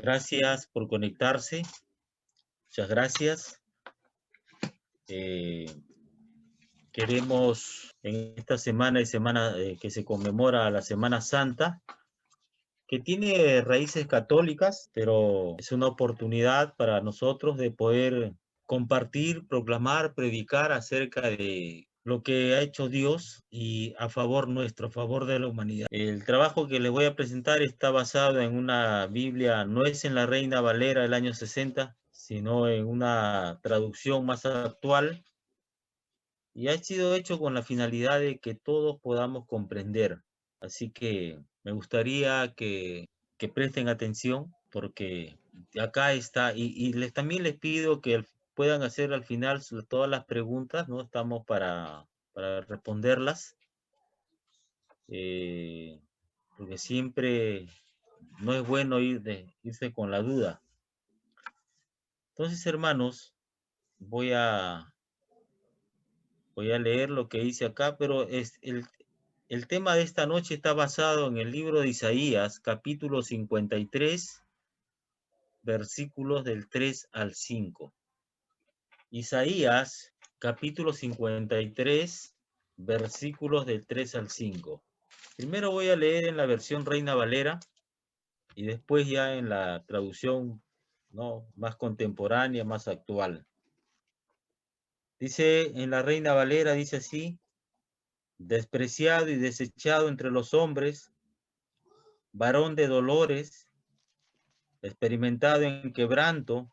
Gracias por conectarse. Muchas gracias. Queremos en esta semana que se conmemora la Semana Santa, que tiene raíces católicas, pero es una oportunidad para nosotros de poder compartir, proclamar, predicar acerca de lo que ha hecho Dios y a favor nuestro, a favor de la humanidad. El trabajo que les voy a presentar está basado en una Biblia, no es en la Reina Valera del año 60, sino en una traducción más actual, y ha sido hecho con la finalidad de que todos podamos comprender. Así que me gustaría que presten atención, porque acá está, también les pido que puedan hacer al final todas las preguntas, ¿no? Estamos para responderlas, eh, porque siempre no es bueno irse con la duda. Entonces, hermanos, voy a leer lo que dice acá, pero el tema de esta noche está basado en el libro de Isaías, capítulo 53, versículos del 3 al 5. Isaías, capítulo 53, versículos del 3 al 5. Primero voy a leer en la versión Reina Valera y después ya en la traducción, ¿no?, más contemporánea, más actual. Dice en la Reina Valera, dice así: despreciado y desechado entre los hombres, varón de dolores, experimentado en quebranto,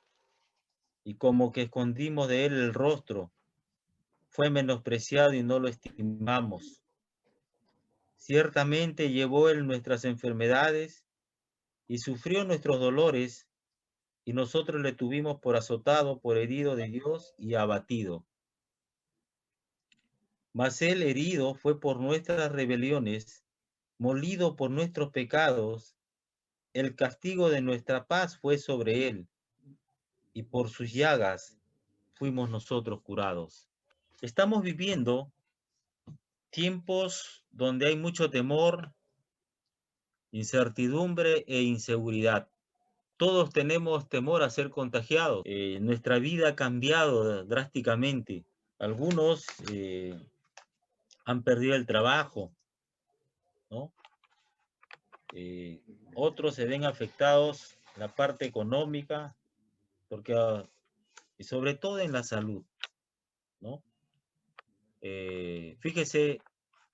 y como que escondimos de él el rostro, fue menospreciado y no lo estimamos. Ciertamente llevó él nuestras enfermedades y sufrió nuestros dolores, y nosotros le tuvimos por azotado, por herido de Dios y abatido. Mas él herido fue por nuestras rebeliones, molido por nuestros pecados, el castigo de nuestra paz fue sobre él, y por sus llagas fuimos nosotros curados. Estamos viviendo tiempos donde hay mucho temor, incertidumbre e inseguridad. Todos tenemos temor a ser contagiados. Nuestra vida ha cambiado drásticamente. Algunos han perdido el trabajo, ¿no? Otros se ven afectados en la parte económica, porque, y sobre todo en la salud, ¿no? Fíjese,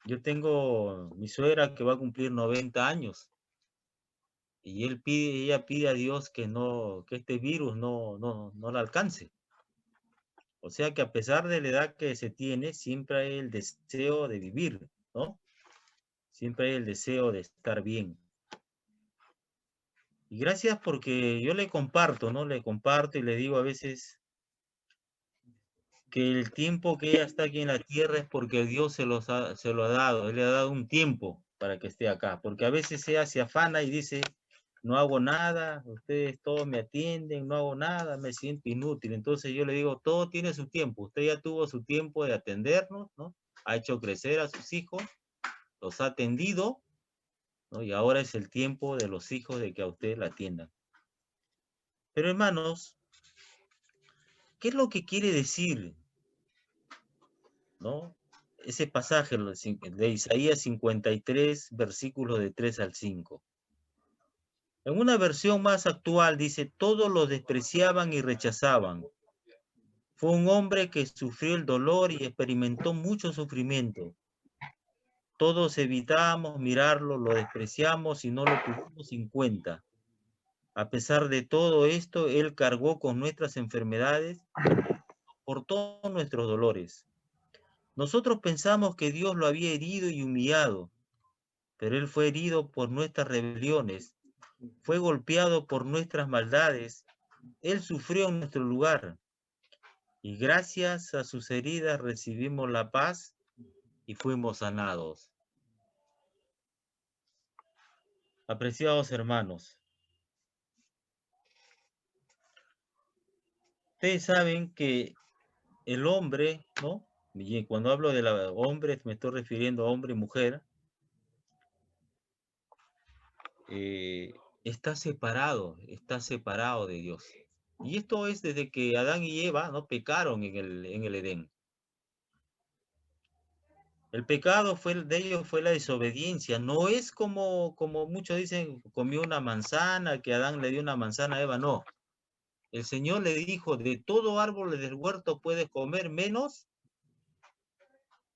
yo tengo mi suegra que va a cumplir 90 años y ella pide a Dios que este virus no la alcance. O sea que a pesar de la edad que se tiene, siempre hay el deseo de vivir, ¿no? Siempre hay el deseo de estar bien. Y gracias porque yo le comparto, ¿no? Le comparto y le digo a veces que el tiempo que ella está aquí en la tierra es porque Dios se lo ha dado. Él le ha dado un tiempo para que esté acá. Porque a veces ella se afana y dice: no hago nada, ustedes todos me atienden, no hago nada, me siento inútil. Entonces yo le digo: todo tiene su tiempo. Usted ya tuvo su tiempo de atendernos, ¿no? Ha hecho crecer a sus hijos, los ha atendido, ¿no? Y ahora es el tiempo de los hijos de que a usted la atiendan. Pero hermanos, ¿qué es lo que quiere decir, ¿no?, ese pasaje de Isaías 53, versículos de 3 al 5? En una versión más actual dice: todos lo despreciaban y rechazaban. Fue un hombre que sufrió el dolor y experimentó mucho sufrimiento. Todos evitamos mirarlo, lo despreciamos y no lo tuvimos en cuenta. A pesar de todo esto, él cargó con nuestras enfermedades, por todos nuestros dolores. Nosotros pensamos que Dios lo había herido y humillado, pero él fue herido por nuestras rebeliones, fue golpeado por nuestras maldades, él sufrió en nuestro lugar, y gracias a sus heridas recibimos la paz y fuimos sanados. Apreciados hermanos, ustedes saben que el hombre, ¿no? Y cuando hablo de hombres me estoy refiriendo a hombre y mujer. está separado de Dios. Y esto es desde que Adán y Eva no pecaron en el Edén. El pecado de ellos fue la desobediencia. No es como muchos dicen, comió una manzana, que Adán le dio una manzana a Eva. No. El Señor le dijo, de todo árbol del huerto puedes comer menos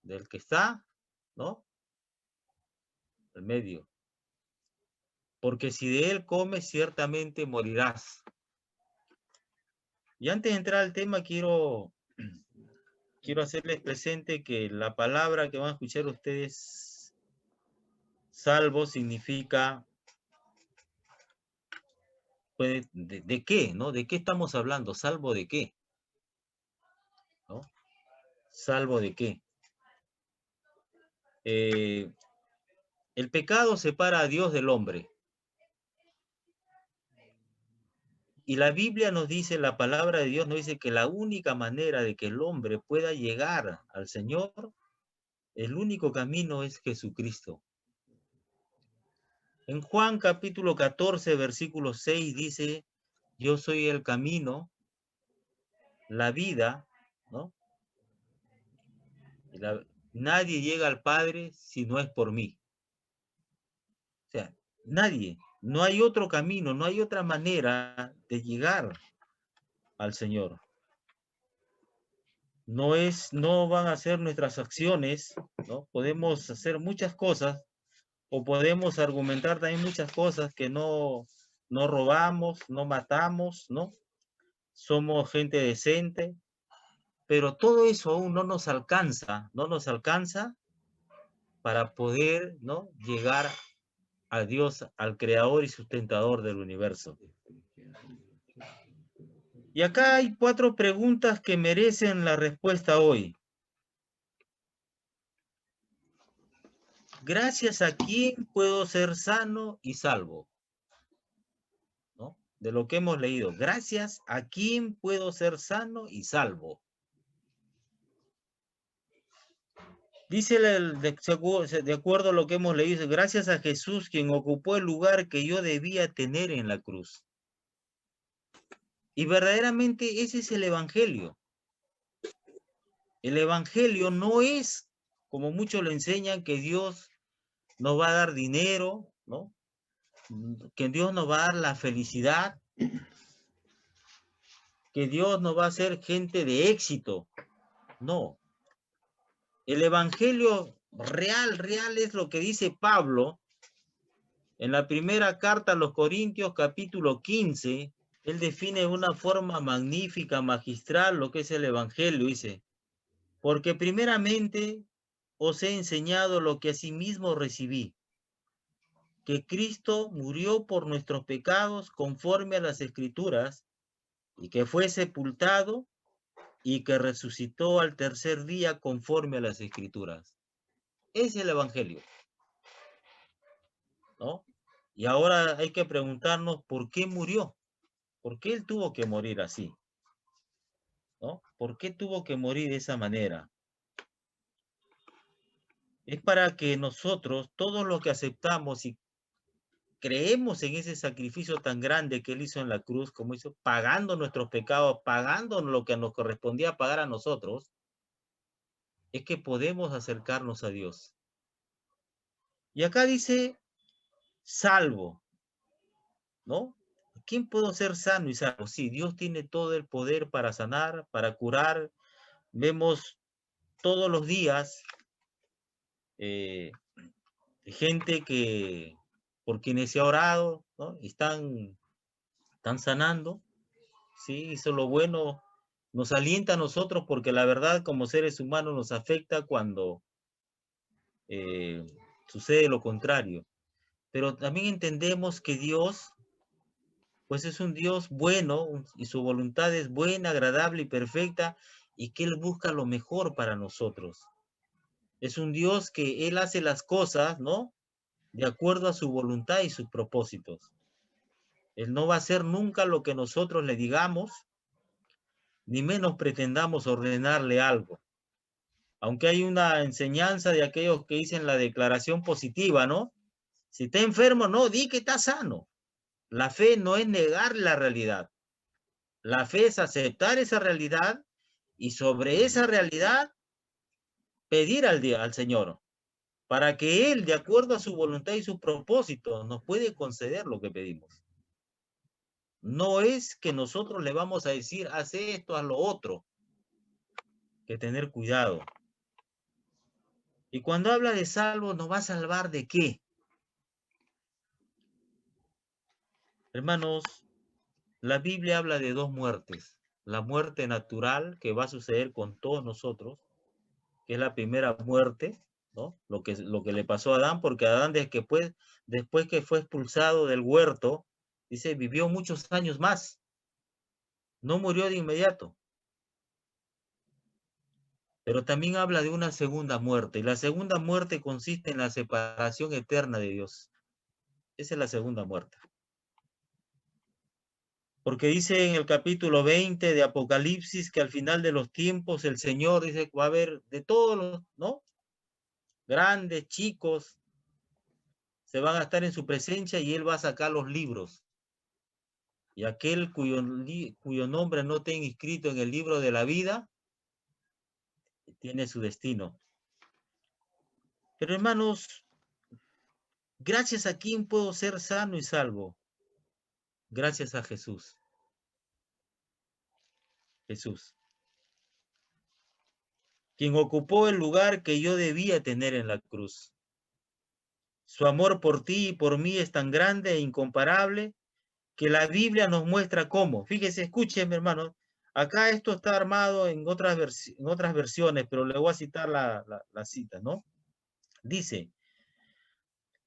del que está, ¿no? El medio. Porque si de él comes, ciertamente morirás. Y antes de entrar al tema, quiero hacerles presente que la palabra que van a escuchar ustedes, salvo, significa, pues, ¿de qué? ¿No? ¿De qué estamos hablando? ¿Salvo de qué? ¿No? ¿Salvo de qué? El pecado separa a Dios del hombre. Y la Biblia nos dice, la palabra de Dios nos dice que la única manera de que el hombre pueda llegar al Señor, el único camino es Jesucristo. En Juan capítulo 14, versículo 6 dice, yo soy el camino, la vida, ¿no? Nadie llega al Padre si no es por mí. O sea, nadie, no hay otro camino, no hay otra manera de llegar al Señor. No van a ser nuestras acciones, ¿no? Podemos hacer muchas cosas, o podemos argumentar también muchas cosas que no robamos, no matamos, ¿no? Somos gente decente, pero todo eso aún no nos alcanza para poder, ¿no? Llegar a Dios, al creador y sustentador del universo. Y acá hay 4 preguntas que merecen la respuesta hoy. ¿Gracias a quién puedo ser sano y salvo? ¿No? De lo que hemos leído. ¿Gracias a quién puedo ser sano y salvo? Dice de acuerdo a lo que hemos leído, gracias a Jesús, quien ocupó el lugar que yo debía tener en la cruz. Y verdaderamente ese es el evangelio. El evangelio no es, como muchos lo enseñan, que Dios nos va a dar dinero, ¿no? Que Dios nos va a dar la felicidad, que Dios nos va a hacer gente de éxito. No. El evangelio real es lo que dice Pablo en la primera carta a los Corintios, capítulo 15. Él define de una forma magnífica, magistral, lo que es el evangelio. Dice, porque primeramente os he enseñado lo que asimismo recibí, que Cristo murió por nuestros pecados conforme a las Escrituras, y que fue sepultado y que resucitó al tercer día conforme a las Escrituras. Es el evangelio, ¿no? Y ahora hay que preguntarnos por qué murió, por qué él tuvo que morir así, ¿no? ¿Por qué tuvo que morir de esa manera? Es para que nosotros, todos los que aceptamos y creemos en ese sacrificio tan grande que él hizo en la cruz, como hizo, pagando nuestros pecados, pagando lo que nos correspondía pagar a nosotros, es que podemos acercarnos a Dios. Y acá dice, salvo, ¿no? ¿Quién puedo ser sano y salvo? Sí, Dios tiene todo el poder para sanar, para curar. Vemos todos los días gente que por quienes se ha orado, ¿no? Están sanando, ¿sí? Eso es lo bueno, nos alienta a nosotros porque la verdad como seres humanos nos afecta cuando sucede lo contrario. Pero también entendemos que Dios, pues es un Dios bueno y su voluntad es buena, agradable y perfecta y que Él busca lo mejor para nosotros. Es un Dios que Él hace las cosas, ¿no? De acuerdo a su voluntad y sus propósitos. Él no va a hacer nunca lo que nosotros le digamos, ni menos pretendamos ordenarle algo. Aunque hay una enseñanza de aquellos que dicen la declaración positiva, ¿no? Si está enfermo, no, di que está sano. La fe no es negar la realidad. La fe es aceptar esa realidad y sobre esa realidad pedir al Señor para que Él, de acuerdo a su voluntad y su propósito, nos puede conceder lo que pedimos. No es que nosotros le vamos a decir, haz esto, haz lo otro. Que tener cuidado. Y cuando habla de salvo, ¿nos va a salvar de qué? Hermanos, la Biblia habla de dos muertes. La muerte natural que va a suceder con todos nosotros, que es la primera muerte, ¿no? Lo que le pasó a Adán, porque Adán después que fue expulsado del huerto, dice, vivió muchos años más. No murió de inmediato. Pero también habla de una segunda muerte. Y la segunda muerte consiste en la separación eterna de Dios. Esa es la segunda muerte. Porque dice en el capítulo 20 de Apocalipsis que al final de los tiempos el Señor dice que va a haber de todos los, ¿no? Grandes, chicos, se van a estar en su presencia y Él va a sacar los libros. Y aquel cuyo nombre no tenga inscrito en el libro de la vida, tiene su destino. Pero hermanos, gracias a quién puedo ser sano y salvo. Gracias a Jesús. Jesús. Quien ocupó el lugar que yo debía tener en la cruz. Su amor por ti y por mí es tan grande e incomparable que la Biblia nos muestra cómo. Fíjese, escúcheme, hermano. Acá esto está armado en otras versiones, pero le voy a citar la cita, ¿no? Dice,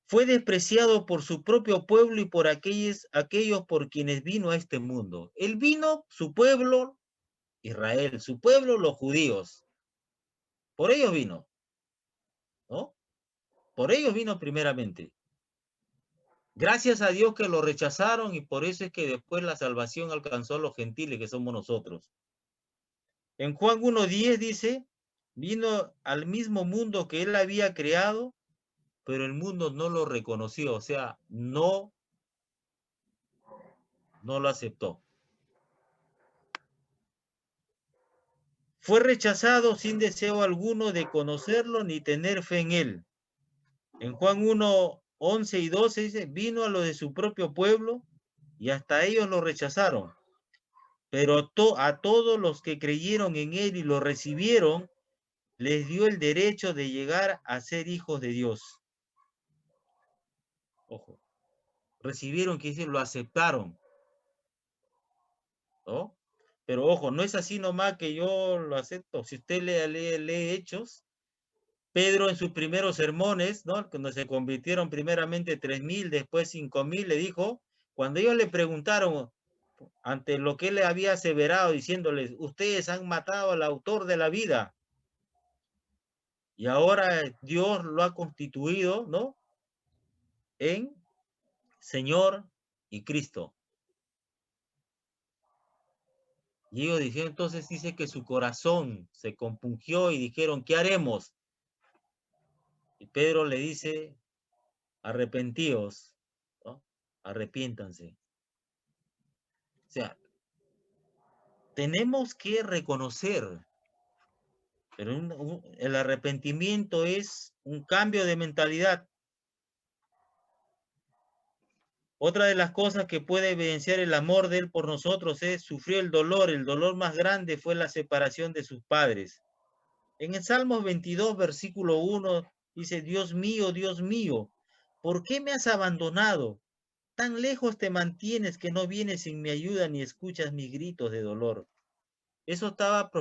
fue despreciado por su propio pueblo y por aquellos por quienes vino a este mundo. Él vino, su pueblo, Israel, su pueblo, los judíos. Por ellos vino, ¿no? Por ellos vino primeramente. Gracias a Dios que lo rechazaron y por eso es que después la salvación alcanzó a los gentiles que somos nosotros. En Juan 1:10 dice, vino al mismo mundo que él había creado, pero el mundo no lo reconoció, o sea, no lo aceptó. Fue rechazado sin deseo alguno de conocerlo ni tener fe en él. En Juan 1:11 y 12 dice, vino a lo de su propio pueblo y hasta ellos lo rechazaron. Pero a todos los que creyeron en él y lo recibieron, les dio el derecho de llegar a ser hijos de Dios. Ojo, recibieron, que decir, lo aceptaron, ¿no? Pero ojo, no es así nomás que yo lo acepto. Si usted lee Hechos, Pedro en sus primeros sermones, ¿no? Cuando se convirtieron primeramente 3,000, después 5,000, le dijo, cuando ellos le preguntaron ante lo que él le había aseverado, diciéndoles, ustedes han matado al autor de la vida, y ahora Dios lo ha constituido, ¿no? En Señor y Cristo. Y ellos dijeron, entonces dice que su corazón se compungió y dijeron, ¿qué haremos? Y Pedro le dice, arrepentíos, ¿no? Arrepiéntanse. O sea, tenemos que reconocer, pero el arrepentimiento es un cambio de mentalidad. Otra de las cosas que puede evidenciar el amor de Él por nosotros es sufrir el dolor más grande fue la separación de sus padres. En el Salmos 22, versículo 1, dice, Dios mío, ¿por qué me has abandonado? Tan lejos te mantienes que no vienes sin mi ayuda ni escuchas mis gritos de dolor. Eso estaba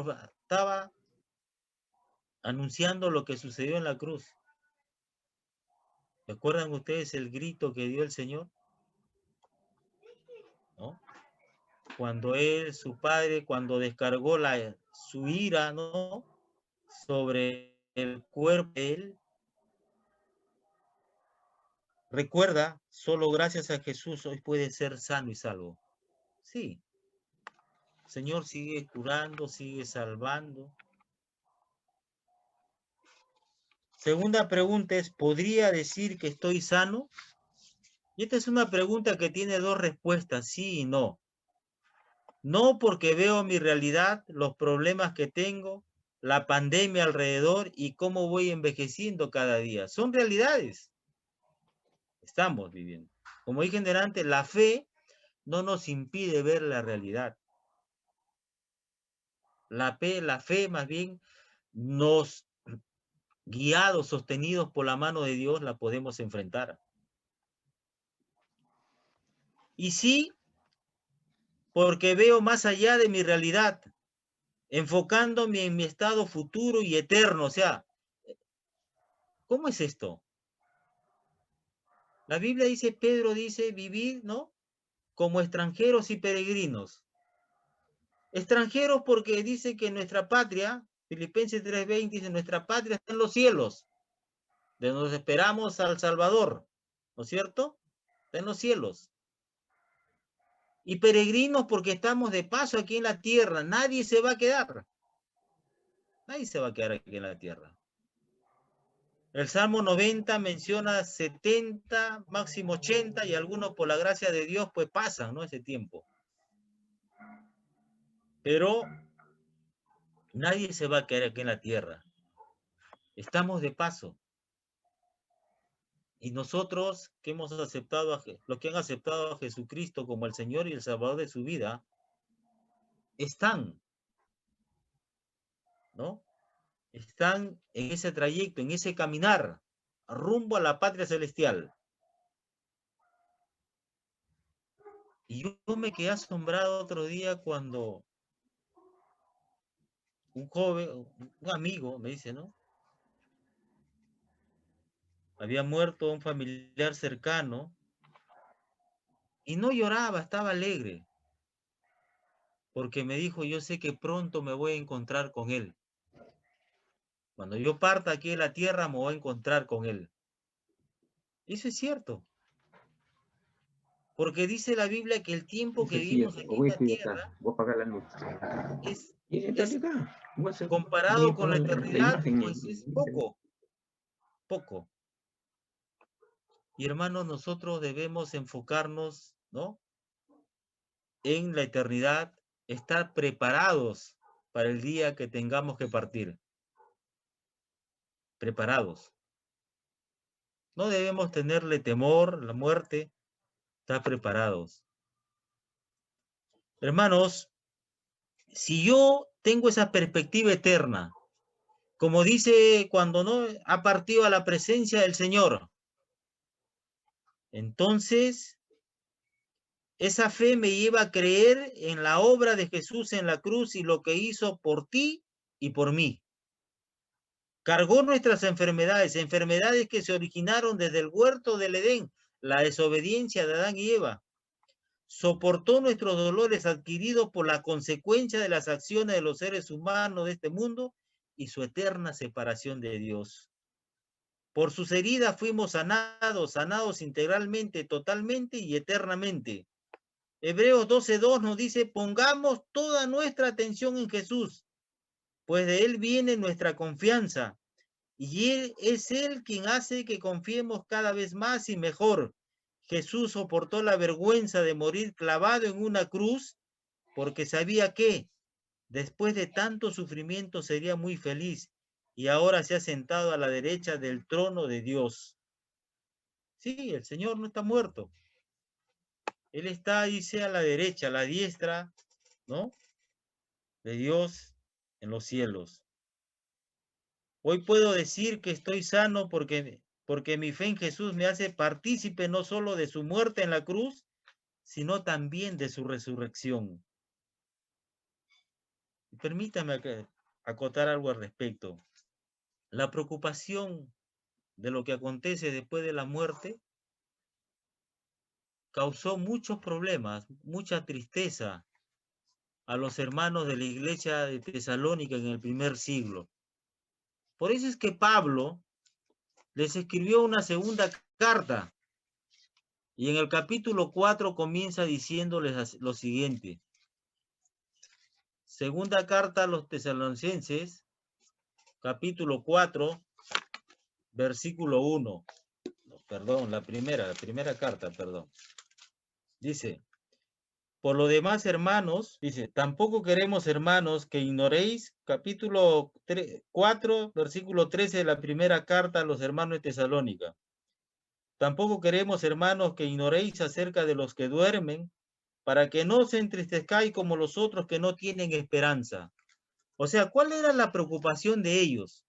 anunciando lo que sucedió en la cruz. ¿Recuerdan ustedes el grito que dio el Señor? ¿No? Cuando él, su padre, cuando descargó su ira, ¿no? Sobre el cuerpo de él. Recuerda, solo gracias a Jesús hoy puede ser sano y salvo. Sí, el Señor sigue curando, sigue salvando. Segunda pregunta es, ¿podría decir que estoy sano? Y esta es una pregunta que tiene dos respuestas, sí y no. No porque veo mi realidad, los problemas que tengo, la pandemia alrededor y cómo voy envejeciendo cada día. Son realidades. Estamos viviendo. Como dije delante, la fe no nos impide ver la realidad. La fe más bien nos, guiados, sostenidos por la mano de Dios, la podemos enfrentar. Y sí, porque veo más allá de mi realidad, enfocándome en mi estado futuro y eterno. O sea, ¿cómo es esto? La Biblia dice, Pedro dice, vivir, ¿no? Como extranjeros y peregrinos. Extranjeros porque dice que nuestra patria, Filipenses 3:20 dice, nuestra patria está en los cielos, de donde esperamos al Salvador, ¿no es cierto? Está en los cielos. Y peregrinos porque estamos de paso aquí en la tierra. Nadie se va a quedar. Nadie se va a quedar aquí en la tierra. El Salmo 90 menciona 70, máximo 80, y algunos por la gracia de Dios pues pasan, ¿no? Ese tiempo. Pero nadie se va a quedar aquí en la tierra. Estamos de paso. Y nosotros que hemos aceptado, los que han aceptado a Jesucristo como el Señor y el Salvador de su vida, están, ¿no? Están en ese trayecto, en ese caminar, rumbo a la patria celestial. Y yo me quedé asombrado otro día cuando un joven, un amigo, me dice, ¿no? Había muerto un familiar cercano y no lloraba, estaba alegre, porque me dijo, yo sé que pronto me voy a encontrar con él. Cuando yo parta aquí de la tierra, me voy a encontrar con él. Eso es cierto, porque dice la Biblia que el tiempo que vivimos aquí en la tierra Voy a apagar la luz. es Voy comparado a con la poner la eternidad, imagen. pues es poco, poco. Y hermanos, nosotros debemos enfocarnos, ¿no? En la eternidad, estar preparados para el día que tengamos que partir. Preparados. No debemos tenerle temor a la muerte, estar preparados. Hermanos, si yo tengo esa perspectiva eterna, como dice cuando no ha partido a la presencia del Señor, entonces esa fe me lleva a creer en la obra de Jesús en la cruz y lo que hizo por ti y por mí. Cargó nuestras enfermedades, enfermedades que se originaron desde el huerto del Edén, la desobediencia de Adán y Eva. Soportó nuestros dolores adquiridos por la consecuencia de las acciones de los seres humanos de este mundo y su eterna separación de Dios. Por sus heridas fuimos sanados, sanados integralmente, totalmente y eternamente. Hebreos 12:2 nos dice, pongamos toda nuestra atención en Jesús, pues de Él viene nuestra confianza. Y es Él quien hace que confiemos cada vez más y mejor. Jesús soportó la vergüenza de morir clavado en una cruz porque sabía que después de tanto sufrimiento sería muy feliz y ahora se ha sentado a la derecha del trono de Dios. Sí, el Señor no está muerto. Él está, dice, a la derecha, a la diestra, ¿no? De Dios en los cielos. Hoy puedo decir que estoy sano porque mi fe en Jesús me hace partícipe no solo de su muerte en la cruz, sino también de su resurrección. Permítame acotar algo al respecto. La preocupación de lo que acontece después de la muerte causó muchos problemas, mucha tristeza a los hermanos de la iglesia de Tesalónica en el primer siglo. Por eso es que Pablo les escribió una segunda carta y en el capítulo 4 comienza diciéndoles lo siguiente. Segunda carta a los tesalonicenses, capítulo 4, versículo 1. perdón, la primera carta, perdón. Dice, por lo demás, hermanos, dice, tampoco queremos, hermanos, que ignoréis, capítulo 4, versículo 13 de la primera carta a los hermanos de Tesalónica. Tampoco queremos, hermanos, que ignoréis acerca de los que duermen, para que no se entristezcáis como los otros que no tienen esperanza. O sea, ¿cuál era la preocupación de ellos?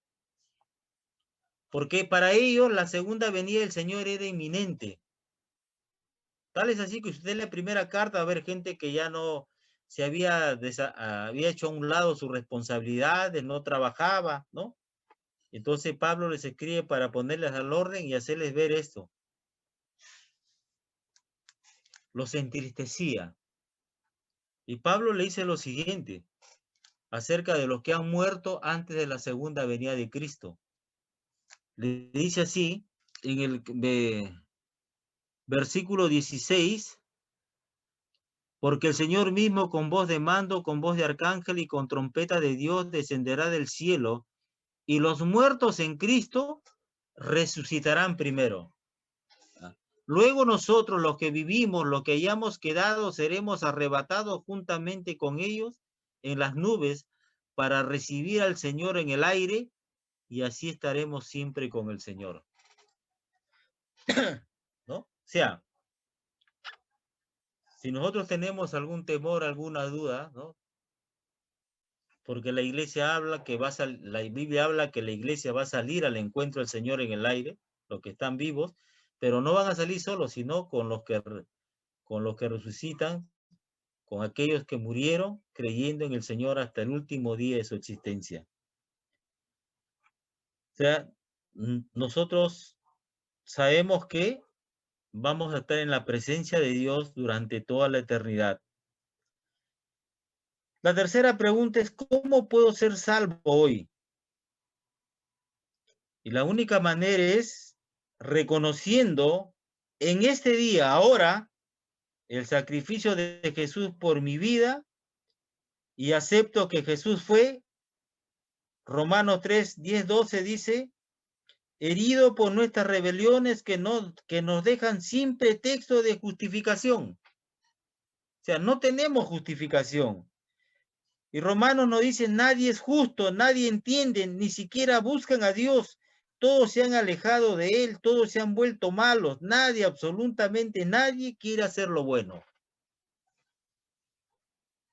Porque para ellos la segunda venida del Señor era inminente. Tal es así que usted en la primera carta va a ver gente que ya no se había hecho a un lado sus responsabilidades, no trabajaba, ¿no? Entonces Pablo les escribe para ponerles al orden y hacerles ver esto. Los entristecía. Y Pablo le dice lo siguiente acerca de los que han muerto antes de la segunda venida de Cristo. Le dice así en el versículo 16, porque el Señor mismo con voz de mando, con voz de arcángel y con trompeta de Dios descenderá del cielo, y los muertos en Cristo resucitarán primero. Luego nosotros, los que vivimos, los que hayamos quedado, seremos arrebatados juntamente con ellos en las nubes para recibir al Señor en el aire, y así estaremos siempre con el Señor. ¿No? O sea, si nosotros tenemos algún temor, alguna duda, ¿no? Porque la iglesia habla que la Biblia habla que la iglesia va a salir al encuentro del Señor en el aire, los que están vivos, pero no van a salir solos, sino con los que resucitan, con aquellos que murieron creyendo en el Señor hasta el último día de su existencia. O sea, nosotros sabemos que vamos a estar en la presencia de Dios durante toda la eternidad. La tercera pregunta es, ¿cómo puedo ser salvo hoy? Y la única manera es reconociendo en este día, ahora, el sacrificio de Jesús por mi vida y acepto que Jesús fue, Romanos 3, 10, 12 dice, herido por nuestras rebeliones que nos dejan sin pretexto de justificación. O sea, no tenemos justificación. Y Romanos nos dice, nadie es justo, nadie entiende, ni siquiera buscan a Dios. Todos se han alejado de Él, todos se han vuelto malos. Nadie, absolutamente nadie quiere hacer lo bueno.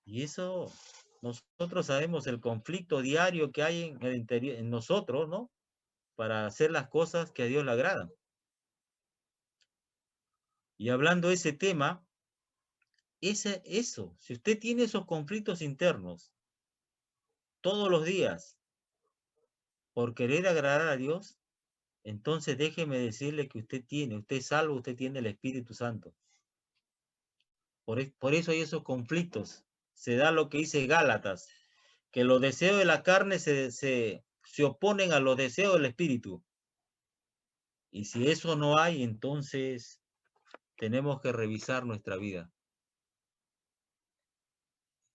Y eso, nosotros sabemos el conflicto diario que hay en el interior, en nosotros, ¿no? Para hacer las cosas que a Dios le agradan. Y hablando de ese tema, eso, si usted tiene esos conflictos internos todos los días por querer agradar a Dios, entonces déjeme decirle que usted es salvo, usted tiene el Espíritu Santo. Por eso hay esos conflictos. Se da lo que dice Gálatas, que los deseos de la carne se oponen a los deseos del Espíritu. Y si eso no hay, entonces tenemos que revisar nuestra vida.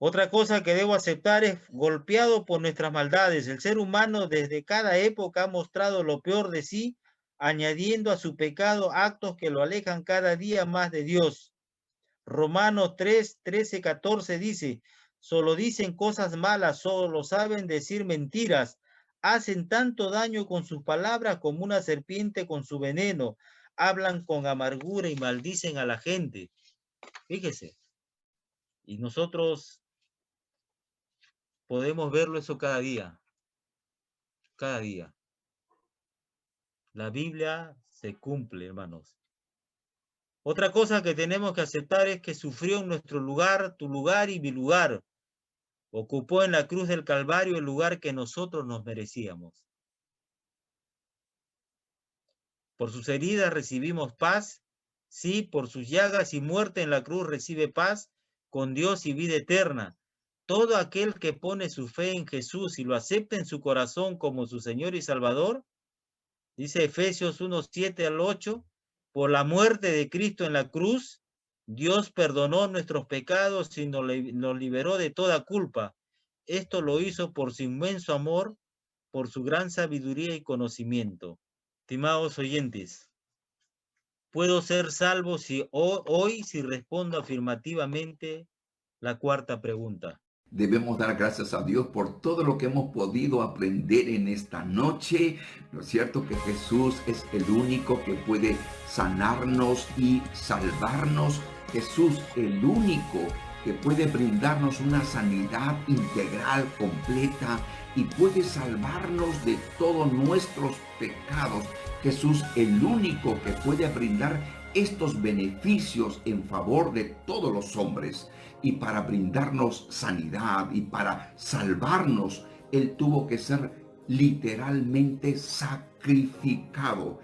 Otra cosa que debo aceptar es golpeado por nuestras maldades. El ser humano desde cada época ha mostrado lo peor de sí, añadiendo a su pecado actos que lo alejan cada día más de Dios. Romanos 3, 13, 14 dice, solo dicen cosas malas, solo saben decir mentiras, hacen tanto daño con sus palabras como una serpiente con su veneno, hablan con amargura y maldicen a la gente. Fíjese, y nosotros podemos verlo eso cada día, cada día. La Biblia se cumple, hermanos. Otra cosa que tenemos que aceptar es que sufrió en nuestro lugar, tu lugar y mi lugar. Ocupó en la cruz del Calvario el lugar que nosotros nos merecíamos. Por sus heridas recibimos paz. Sí, por sus llagas y muerte en la cruz recibe paz con Dios y vida eterna. Todo aquel que pone su fe en Jesús y lo acepta en su corazón como su Señor y Salvador, dice Efesios 1, 7 al 8, por la muerte de Cristo en la cruz, Dios perdonó nuestros pecados y nos liberó de toda culpa. Esto lo hizo por su inmenso amor, por su gran sabiduría y conocimiento. Estimados oyentes, Puedo ser salvo hoy si respondo afirmativamente la cuarta pregunta. Debemos dar gracias a Dios por todo lo que hemos podido aprender en esta noche. ¿No es cierto que Jesús es el único que puede sanarnos y salvarnos? Jesús, el único que puede brindarnos una sanidad integral, completa, y puede salvarnos de todos nuestros pecados. Jesús, el único que puede brindar estos beneficios en favor de todos los hombres. Y para brindarnos sanidad y para salvarnos, Él tuvo que ser literalmente sacrificado.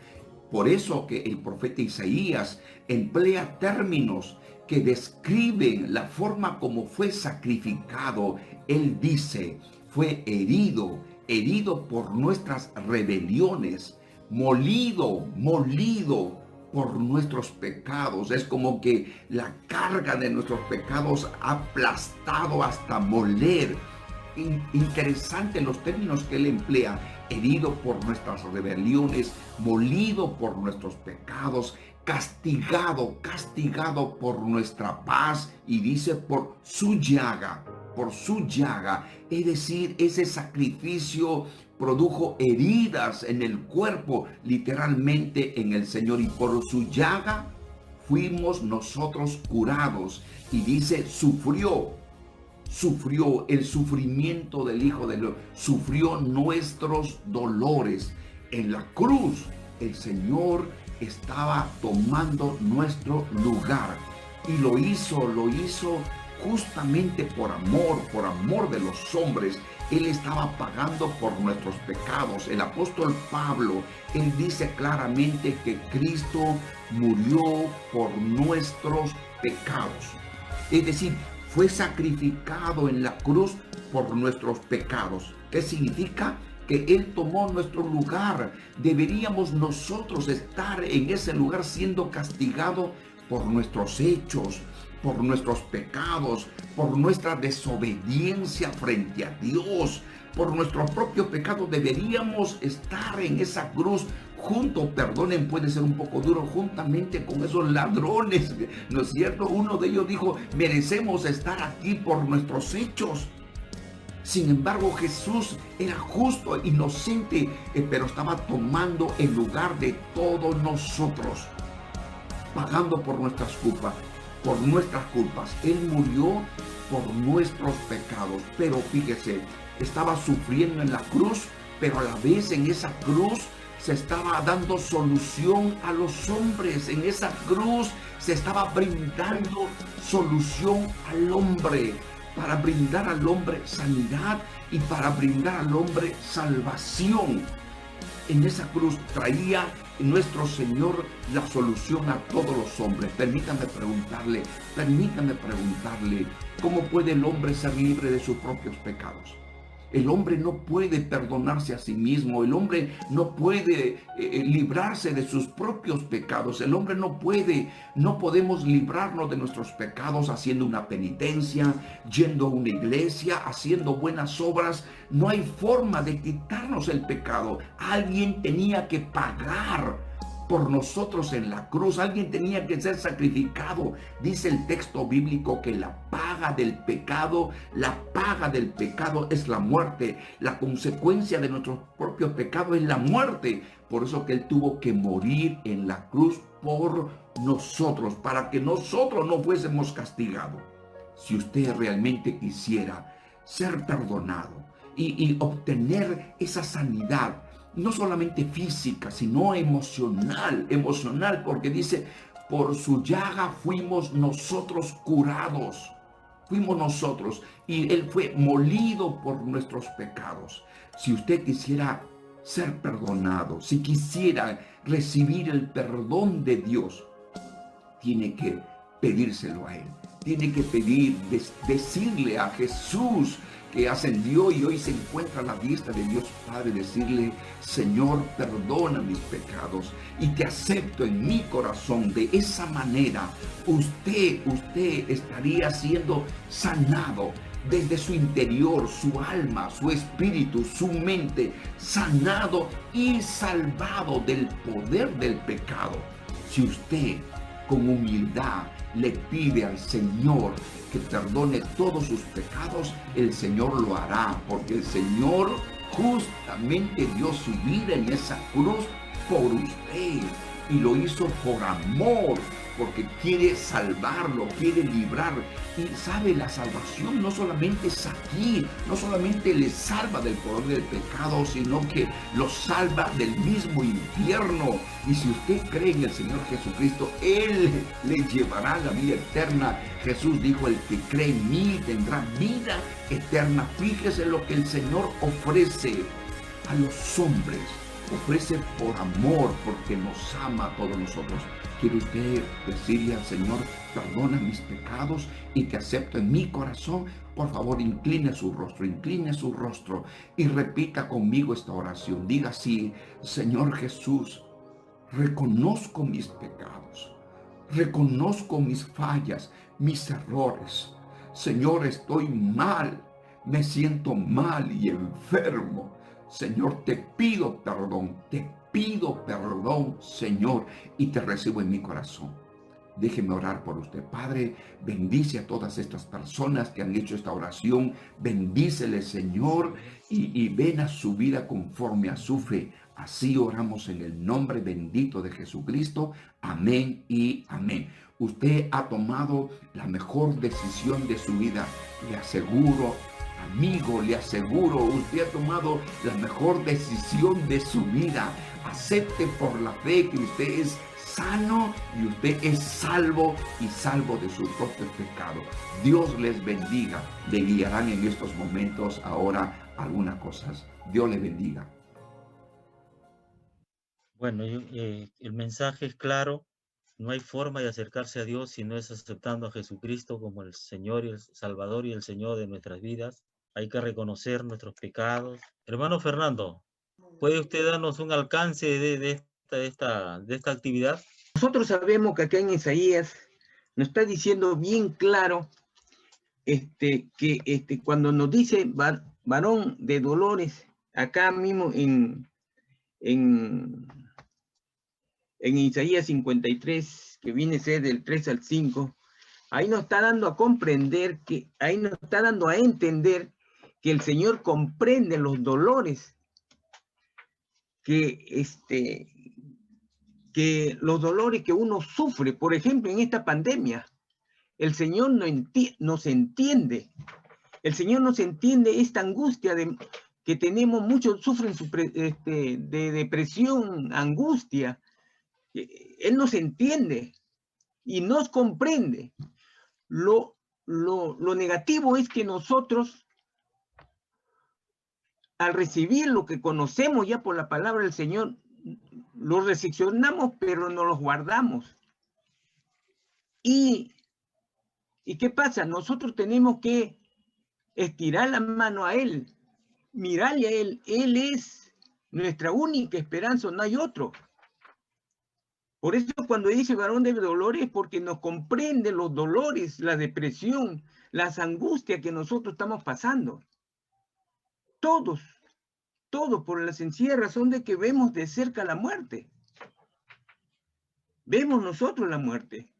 Por eso que el profeta Isaías emplea términos que describen la forma como fue sacrificado. Él dice, fue herido, herido por nuestras rebeliones, molido, molido por nuestros pecados. Es como que la carga de nuestros pecados ha aplastado hasta moler. Interesante los términos que él emplea: herido por nuestras rebeliones, molido por nuestros pecados, castigado, castigado por nuestra paz, y dice por su llaga, por su llaga. Es decir, ese sacrificio produjo heridas en el cuerpo, literalmente en el Señor, y por su llaga fuimos nosotros curados. Y dice, sufrió el sufrimiento del Hijo de Dios, sufrió nuestros dolores. En la cruz el Señor estaba tomando nuestro lugar, y lo hizo justamente por amor de los hombres. Él estaba pagando por nuestros pecados. El apóstol Pablo, él dice claramente que Cristo murió por nuestros pecados. Es decir, fue sacrificado en la cruz por nuestros pecados. ¿Qué significa? Que Él tomó nuestro lugar. Deberíamos nosotros estar en ese lugar siendo castigado por nuestros hechos, por nuestros pecados, por nuestra desobediencia frente a Dios, por nuestros propios pecados. Deberíamos estar en esa cruz junto, perdonen, puede ser un poco duro, juntamente con esos ladrones, ¿no es cierto? Uno de ellos dijo, merecemos estar aquí por nuestros hechos. Sin embargo, Jesús era justo, inocente, pero estaba tomando el lugar de todos nosotros, pagando por nuestras culpas, Él murió por nuestros pecados. Pero fíjese, estaba sufriendo en la cruz, pero a la vez en esa cruz se estaba dando solución a los hombres. En esa cruz se estaba brindando solución al hombre, para brindar al hombre sanidad y para brindar al hombre salvación. En esa cruz traía nuestro Señor la solución a todos los hombres. Permítame preguntarle, ¿cómo puede el hombre ser libre de sus propios pecados? El hombre no puede perdonarse a sí mismo. El hombre no puede librarse de sus propios pecados. El hombre no podemos librarnos de nuestros pecados haciendo una penitencia, yendo a una iglesia, haciendo buenas obras. No hay forma de quitarnos el pecado. Alguien tenía que pagar por nosotros en la cruz. Alguien tenía que ser sacrificado. Dice el texto bíblico que la paga del pecado es la muerte. La consecuencia de nuestros propios pecados es la muerte. Por eso que Él tuvo que morir en la cruz por nosotros, para que nosotros no fuésemos castigados. Si usted realmente quisiera ser perdonado y obtener esa sanidad, no solamente física, sino emocional, porque dice, por su llaga fuimos nosotros curados. Fuimos nosotros, y Él fue molido por nuestros pecados. Si usted quisiera ser perdonado, si quisiera recibir el perdón de Dios, tiene que pedírselo a Él. Tiene que decirle a Jesús, que ascendió y hoy se encuentra a la diestra de Dios Padre, decirle, Señor, perdona mis pecados y te acepto en mi corazón. De esa manera, usted estaría siendo sanado desde su interior, su alma, su espíritu, su mente, sanado y salvado del poder del pecado. Si usted con humildad le pide al Señor que perdone todos sus pecados, el Señor lo hará, porque el Señor justamente dio su vida en esa cruz por usted, y lo hizo por amor, porque quiere salvarlo, quiere librar. Y sabe, la salvación no solamente es aquí, no solamente le salva del poder del pecado, sino que lo salva del mismo infierno. Y si usted cree en el Señor Jesucristo, Él le llevará a la vida eterna. Jesús dijo: el que cree en mí tendrá vida eterna. Fíjese lo que el Señor ofrece a los hombres. Ofrece por amor, porque nos ama a todos nosotros. ¿Quiere usted decirle al Señor: perdona mis pecados y te acepto en mi corazón? Por favor, incline su rostro y repita conmigo esta oración. Diga así: Señor Jesús, reconozco mis pecados, reconozco mis fallas, mis errores. Señor, estoy mal, me siento mal y enfermo. Señor, te pido perdón, Señor, y te recibo en mi corazón. Déjeme orar por usted. Padre, bendice a todas estas personas que han hecho esta oración. Bendíceles, Señor, y ven a su vida conforme a su fe. Así oramos en el nombre bendito de Jesucristo. Amén y amén. Usted ha tomado la mejor decisión de su vida. Le aseguro, amigo, le aseguro, usted ha tomado la mejor decisión de su vida. Acepte por la fe que usted es sano y usted es salvo, y salvo de su propio pecado. Dios les bendiga. Le guiarán en estos momentos ahora algunas cosas. Dios les bendiga. Bueno, el mensaje es claro. No hay forma de acercarse a Dios si no es aceptando a Jesucristo como el Señor y el Salvador y el Señor de nuestras vidas. Hay que reconocer nuestros pecados. Hermano Fernando, ¿puede usted darnos un alcance de esta actividad? Nosotros sabemos que acá en Isaías nos está diciendo bien claro que cuando nos dice varón de dolores, acá mismo en Isaías 53, que viene a ser del 3 al 5, ahí nos está dando a comprender, ahí nos está dando a entender que el Señor comprende los dolores que los dolores que uno sufre. Por ejemplo, en esta pandemia, el Señor nos entiende. El Señor nos entiende esta angustia que tenemos. Muchos sufren de depresión, angustia. Él nos entiende y nos comprende. Lo negativo es que nosotros, al recibir lo que conocemos ya por la palabra del Señor, lo recepcionamos, pero no los guardamos. ¿Y qué pasa? Nosotros tenemos que estirar la mano a Él, mirarle a Él. Él es nuestra única esperanza, no hay otro. Por eso cuando dice varón de dolores, porque nos comprende los dolores, la depresión, las angustias que nosotros estamos pasando. Todos por la sencilla razón de que vemos de cerca la muerte. Vemos nosotros la muerte.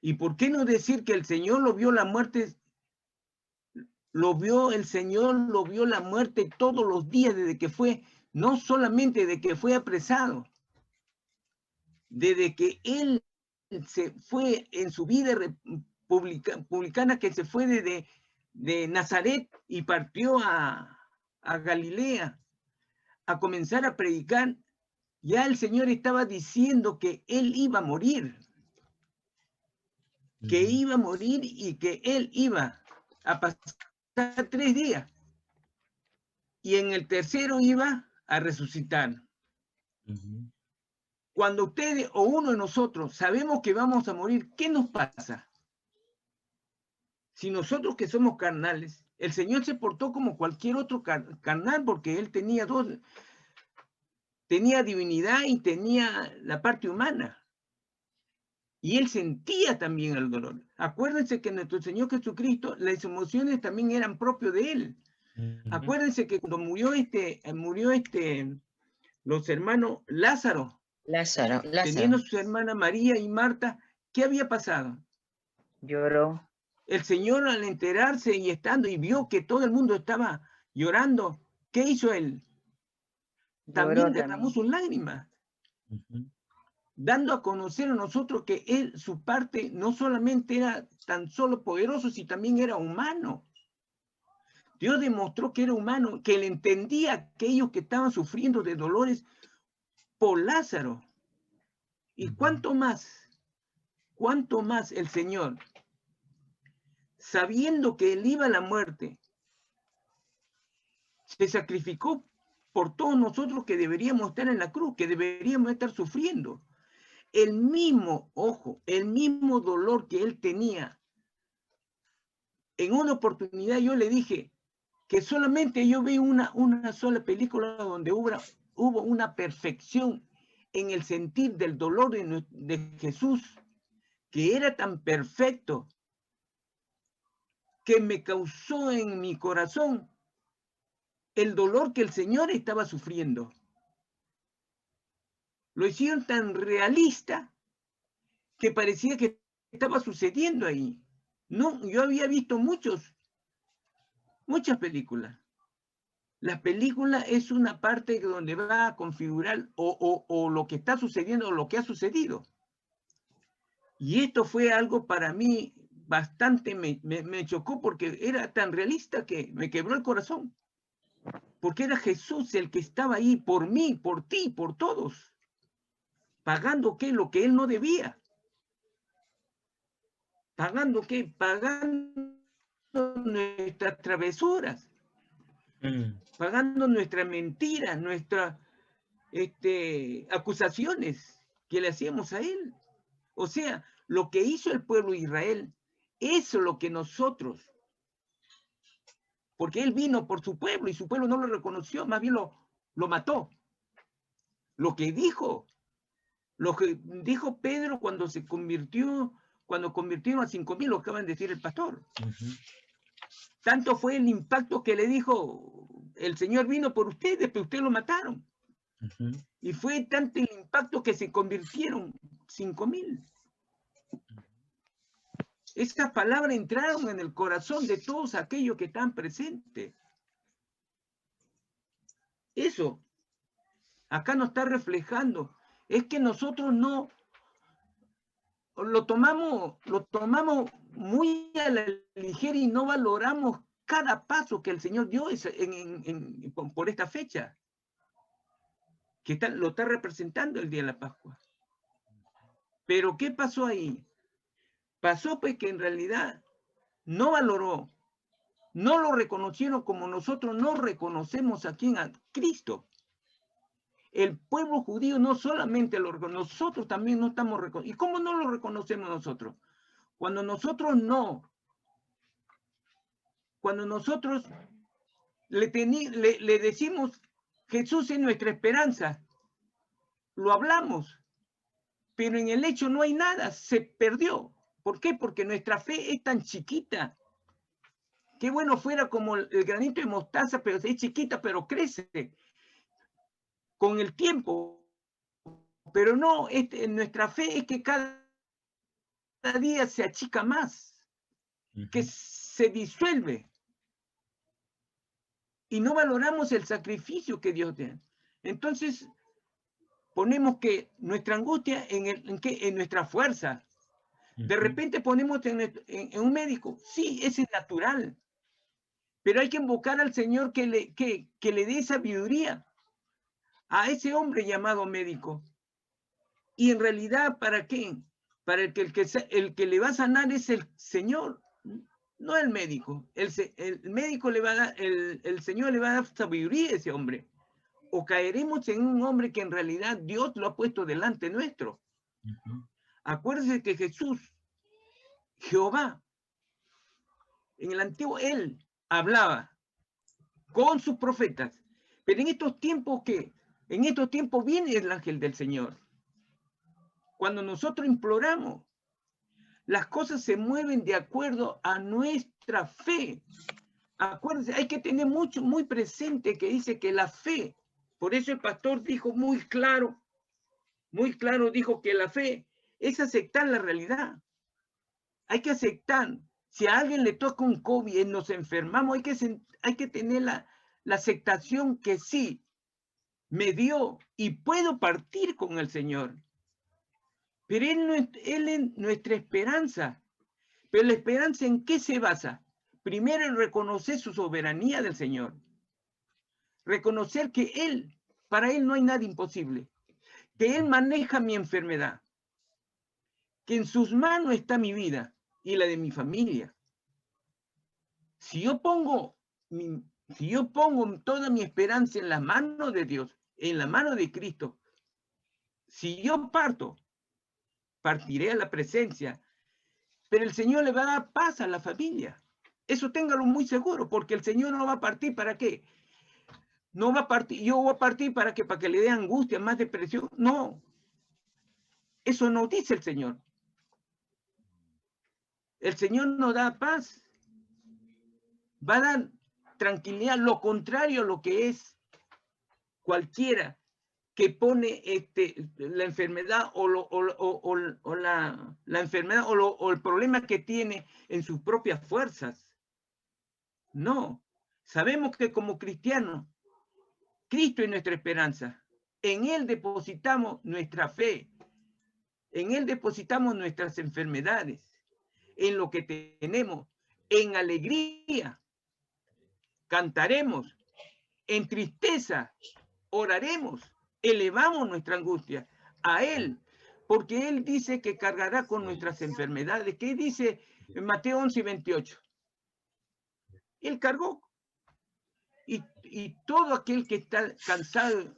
¿Y por qué no decir que el Señor lo vio la muerte? El Señor lo vio la muerte todos los días desde que fue, no solamente desde que fue apresado, desde que Él se fue en su vida publicana, que se fue de Nazaret y partió a Galilea a comenzar a predicar. Ya el Señor estaba diciendo que Él iba a morir. Que iba a morir y que Él iba a pasar 3 días. Y en el tercero iba a resucitar. Cuando ustedes o uno de nosotros sabemos que vamos a morir, ¿qué nos pasa? Si nosotros que somos carnales, el Señor se portó como cualquier otro carnal, porque Él tenía divinidad y tenía la parte humana. Y Él sentía también el dolor. Acuérdense que nuestro Señor Jesucristo, las emociones también eran propias de Él. Acuérdense que cuando murió los hermanos Lázaro, Lázaro. Teniendo su hermana María y Marta, ¿qué había pasado? Lloró. El Señor, al enterarse y estando y vio que todo el mundo estaba llorando, ¿qué hizo él? También derramó sus lágrimas, dando a conocer a nosotros que él, su parte, no solamente era tan solo poderoso, sino también era humano. Dios demostró que era humano, que él entendía a aquellos que estaban sufriendo de dolores por Lázaro. ¿Y cuánto más el Señor, sabiendo que él iba a la muerte, se sacrificó por todos nosotros que deberíamos estar en la cruz, que deberíamos estar sufriendo? El mismo, ojo, el mismo dolor que él tenía. En una oportunidad yo le dije que solamente yo vi una sola película donde hubo una perfección en el sentir del dolor de Jesús, que era tan perfecto que me causó en mi corazón el dolor que el Señor estaba sufriendo. Lo hicieron tan realista que parecía que estaba sucediendo ahí. No, yo había visto muchas películas. La película es una parte donde va a configurar o lo que está sucediendo o lo que ha sucedido. Y esto fue algo para mí bastante, me chocó porque era tan realista que me quebró el corazón. Porque era Jesús el que estaba ahí por mí, por ti, por todos. ¿Pagando qué? Lo que él no debía. ¿Pagando qué? Pagando nuestras travesuras. Pagando nuestras mentiras, nuestras acusaciones que le hacíamos a él. O sea, lo que hizo el pueblo de Israel, eso es lo que nosotros, porque él vino por su pueblo y su pueblo no lo reconoció, más bien lo mató. Lo que dijo Pedro cuando convirtieron a 5,000, lo acaban de decir el pastor. Tanto fue el impacto que le dijo, el Señor vino por ustedes, pero ustedes lo mataron. Y fue tanto el impacto que se convirtieron 5,000. Estas palabras entraron en el corazón de todos aquellos que están presentes. Eso, acá nos está reflejando, es que nosotros no lo tomamos muy a la ligera y no valoramos cada paso que el Señor dio por esta fecha, que lo está representando el día de la Pascua. Pero ¿qué pasó ahí? Pasó pues que en realidad no valoró, no lo reconocieron como nosotros no reconocemos aquí en Cristo. El pueblo judío no solamente lo reconoce, nosotros también no estamos reconociendo. ¿Y cómo no lo reconocemos nosotros? Cuando nosotros le decimos, Jesús es nuestra esperanza, lo hablamos, pero en el hecho no hay nada, se perdió. ¿Por qué? Porque nuestra fe es tan chiquita. Qué bueno fuera como el granito de mostaza, pero es chiquita, pero crece con el tiempo. Pero no, nuestra fe es que cada día se achica más, que se disuelve. Y no valoramos el sacrificio que Dios tiene. Entonces, ponemos que nuestra angustia en nuestra fuerza. De repente ponemos en un médico. Sí, ese es natural. Pero hay que invocar al Señor que le dé sabiduría a ese hombre llamado médico. Y en realidad, ¿para qué? Para el que le va a sanar es el Señor, no el médico. El médico le va a dar, el Señor le va a dar sabiduría a ese hombre. O caeremos en un hombre que en realidad Dios lo ha puesto delante nuestro. Acuérdense que Jesús, Jehová, en el antiguo, él hablaba con sus profetas. Pero en estos tiempos, ¿qué? En estos tiempos viene el ángel del Señor. Cuando nosotros imploramos, las cosas se mueven de acuerdo a nuestra fe. Acuérdense, hay que tener muy presente que dice que la fe, por eso el pastor dijo muy claro muy claro dijo que la fe es aceptar la realidad. Hay que aceptar. Si a alguien le toca un COVID y nos enfermamos, hay que tener la aceptación que sí, me dio y puedo partir con el Señor. Pero Él es nuestra esperanza. Pero la esperanza, ¿en qué se basa? Primero en reconocer su soberanía del Señor. Reconocer que para Él no hay nada imposible. Que Él maneja mi enfermedad. Que en sus manos está mi vida y la de mi familia. Si yo pongo toda mi esperanza en las manos de Dios, en la mano de Cristo, si yo partiré a la presencia, pero el Señor le va a dar paz a la familia. Eso téngalo muy seguro, porque el Señor no va a partir ¿para qué? No va a partir, yo voy a partir para que le dé angustia, más depresión. No, eso no dice el Señor. El Señor nos da paz. Va a dar tranquilidad, lo contrario a lo que es cualquiera que pone la enfermedad la enfermedad o el problema que tiene en sus propias fuerzas. No, sabemos que como cristianos, Cristo es nuestra esperanza. En Él depositamos nuestra fe. En Él depositamos nuestras enfermedades. En lo que tenemos. En alegría. Cantaremos. En tristeza. Oraremos. Elevamos nuestra angustia a Él. Porque Él dice que cargará con nuestras enfermedades. ¿Qué dice en Mateo 11:28? Él cargó. Y todo aquel que está cansado,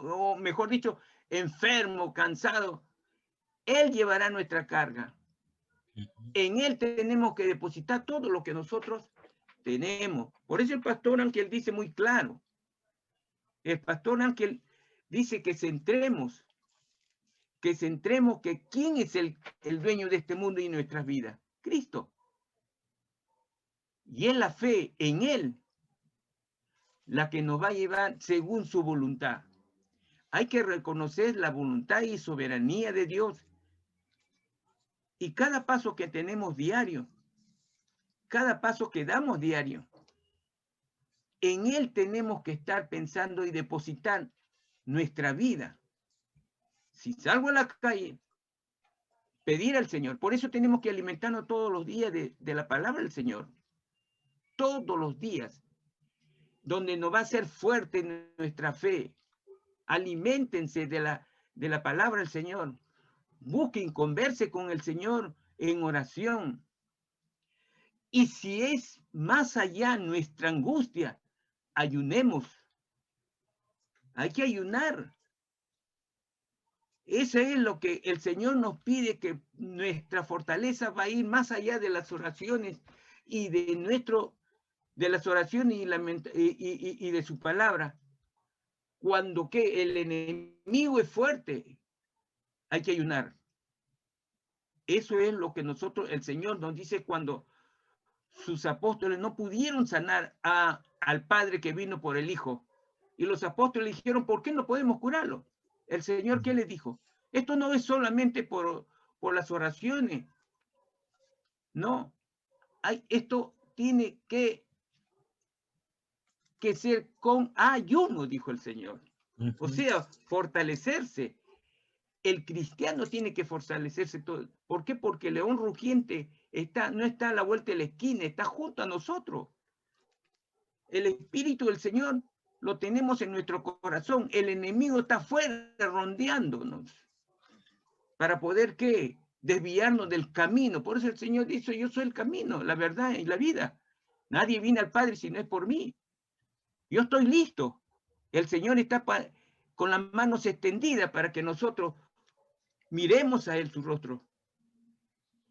o mejor dicho, enfermo, cansado, Él llevará nuestra carga. En Él tenemos que depositar todo lo que nosotros tenemos. Por eso el pastor Ángel dice muy claro. El pastor Ángel dice que centremos, que quién es el dueño de este mundo y nuestras vidas. Cristo. Y es la fe en Él la que nos va a llevar según su voluntad. Hay que reconocer la voluntad y soberanía de Dios. Y cada paso que tenemos diario, cada paso que damos diario, en Él tenemos que estar pensando y depositar nuestra vida. Si salgo a la calle, pedir al Señor. Por eso tenemos que alimentarnos todos los días de la palabra del Señor. Todos los días. Donde nos va a hacer fuerte nuestra fe. Aliméntense de la palabra del Señor. Busquen, converse con el Señor en oración. Y si es más allá nuestra angustia, ayunemos. Hay que ayunar. Eso es lo que el Señor nos pide, que nuestra fortaleza va a ir más allá de las oraciones y de las oraciones y de su palabra. Cuando que el enemigo es fuerte, hay que ayunar. Eso es lo que el Señor nos dice cuando sus apóstoles no pudieron sanar al Padre que vino por el Hijo. Y los apóstoles dijeron, ¿por qué no podemos curarlo? El Señor, ¿qué les dijo? Esto no es solamente por las oraciones. No. Esto tiene que ser con ayuno, dijo el Señor. O sea, fortalecerse. El cristiano tiene que fortalecerse todo. ¿Por qué? Porque el león rugiente no está a la vuelta de la esquina, está junto a nosotros. El Espíritu del Señor lo tenemos en nuestro corazón. El enemigo está afuera rondeándonos para poder, ¿qué? Desviarnos del camino. Por eso el Señor dice, yo soy el camino, la verdad y la vida. Nadie viene al Padre si no es por mí. Yo estoy listo. El Señor está con las manos extendidas para que nosotros miremos a Él su rostro.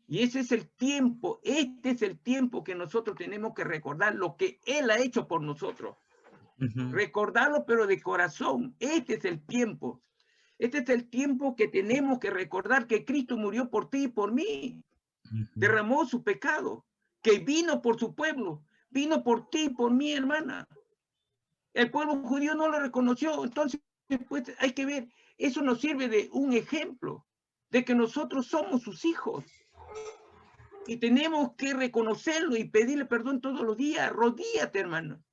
Y ese es el tiempo, este es el tiempo que nosotros tenemos que recordar lo que Él ha hecho por nosotros. Recordarlo, pero de corazón. Este es el tiempo. Este es el tiempo que tenemos que recordar que Cristo murió por ti y por mí. Derramó su pecado, que vino por su pueblo, vino por ti y por mí, hermana. El pueblo judío no lo reconoció, entonces Pues hay que ver, eso nos sirve de un ejemplo, de que nosotros somos sus hijos. Y tenemos que reconocerlo y pedirle perdón todos los días. Arrodíllate, hermano.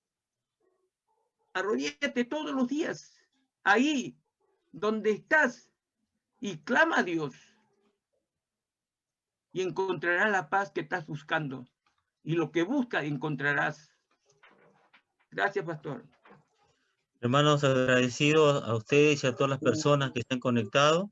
Arrodíllate todos los días. Ahí, donde estás. Y clama a Dios. Y encontrarás la paz que estás buscando. Y lo que buscas encontrarás. Gracias, pastor. Hermanos, agradecidos a ustedes y a todas las personas que están conectados.